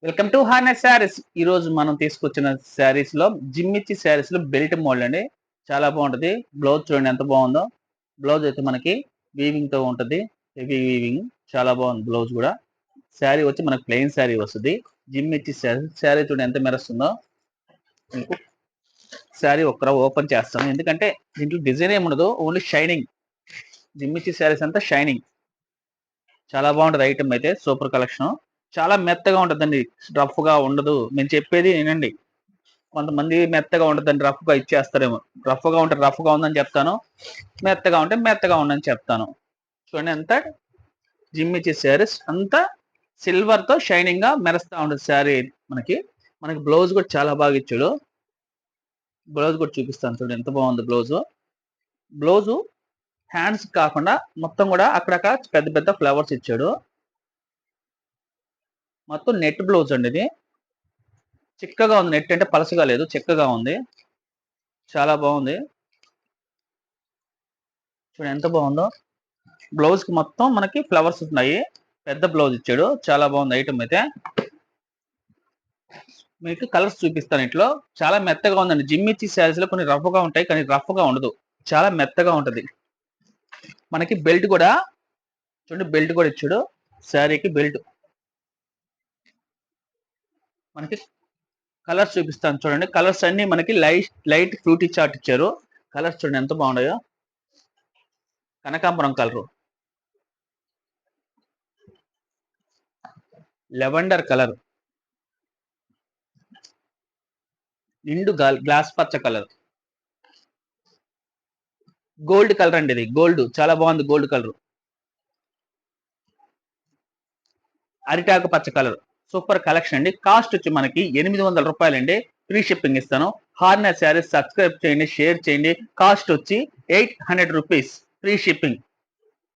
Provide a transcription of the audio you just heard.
Welcome to harness saris. ఈ రోజు మనం తీసుకొచ్చిన శారీస్ లో జిమ్మిచ్చి శారీస్ లో బెల్ట్ మోడల్ అండి. చాలా బాగుంటది. బ్లౌజ్ చూడండి ఎంత బాగుందో. బ్లౌజ్ అయితే మనకి వీవింగ్ తో ఉంటది. Heavy weaving. చాలా బాగుంది బ్లౌజ్ కూడా. శారీ వచ్చి మనకి ప్లెయిన్ శారీ వస్తుంది. జిమ్మిచ్చి శారీ చూడండి ఎంత మెరుస్తుందో. మీకు శారీ ఒక్కర ఓపెన్ చేస్తాను, ఎందుకంటే దీంట్లో డిజైన్ ఏమి ఉండదు, ఓన్లీ షైనింగ్. జిమ్మిచ్చి శారీస్ అంతా షైనింగ్. చాలా బాగుంటది. ఐటమ్ అయితే సూపర్ కలెక్షన్. చాలా మెత్తగా ఉంటుందండి, రఫ్ గా ఉండదు. నేను చెప్పేది వినండి. కొంతమంది మెత్తగా ఉంటుందండి, రఫ్ గా ఇచ్చేస్తారేమో. రఫ్ గా ఉంటే రఫ్ గా ఉందని చెప్తాను, మెత్తగా ఉంటే మెత్తగా ఉండని చెప్తాను. చూడండి ఎంత జిమ్ ఇచ్చే శారీస్ అంతా సిల్వర్ తో షైనింగ్ గా మెరుస్తా ఉంటుంది శారీ. మనకి మనకి బ్లౌజ్ కూడా చాలా బాగా ఇచ్చాడు. బ్లౌజ్ కూడా చూపిస్తాను చూడండి ఎంత బాగుంది బ్లౌజ్. బ్లౌజ్ హ్యాండ్స్ కాకుండా మొత్తం కూడా అక్కడక్కడ పెద్ద పెద్ద ఫ్లవర్స్ ఇచ్చాడు. మొత్తం నెట్ బ్లౌజ్ అండి ఇది. చిక్కగా ఉంది, నెట్ అంటే పలసగా లేదు, చిక్కగా ఉంది. చాలా బాగుంది. చూడండి ఎంత బాగుందో. బ్లౌజ్ కి మొత్తం మనకి ఫ్లవర్స్ ఉన్నాయి. పెద్ద బ్లౌజ్ ఇచ్చాడు. చాలా బాగుంది ఐటమ్ అయితే. మీకు కలర్స్ చూపిస్తాను ఇట్లో. చాలా మెత్తగా ఉందండి. జిమ్ ఇచ్చి శారీస్ లో కొన్ని రఫ్ గా ఉంటాయి, కానీ రఫ్ గా ఉండదు. చాలా మెత్తగా ఉంటది. మనకి బెల్ట్ కూడా చూడండి, బెల్ట్ కూడా ఇచ్చాడు. శారీకి బెల్ట్. మనకి కలర్స్ చూపిస్తాను చూడండి. కలర్స్ అన్ని మనకి లైట్ లైట్ ఫ్రూటీ చాట్ ఇచ్చారు. కలర్స్ చూడండి ఎంత బాగున్నాయో. కనకాంబరం కలరు, లెవెండర్ కలర్, నిండు గ్లాస్ పచ్చ కలర్, గోల్డ్ కలర్ అండి. ఇది గోల్డ్, చాలా బాగుంది గోల్డ్ కలర్. అరిటాకు పచ్చ కలర్. సూపర్ కలెక్షన్ అండి. కాస్ట్ వచ్చి మనకి 800 రూపాయలండి. ఫ్రీ షిప్పింగ్ ఇస్తాను. హార్నర్ శారీస్ సబ్స్క్రైబ్ చేయండి, షేర్ చేయండి. కాస్ట్ వచ్చి 800 రూపీస్, ఫ్రీ షిప్పింగ్.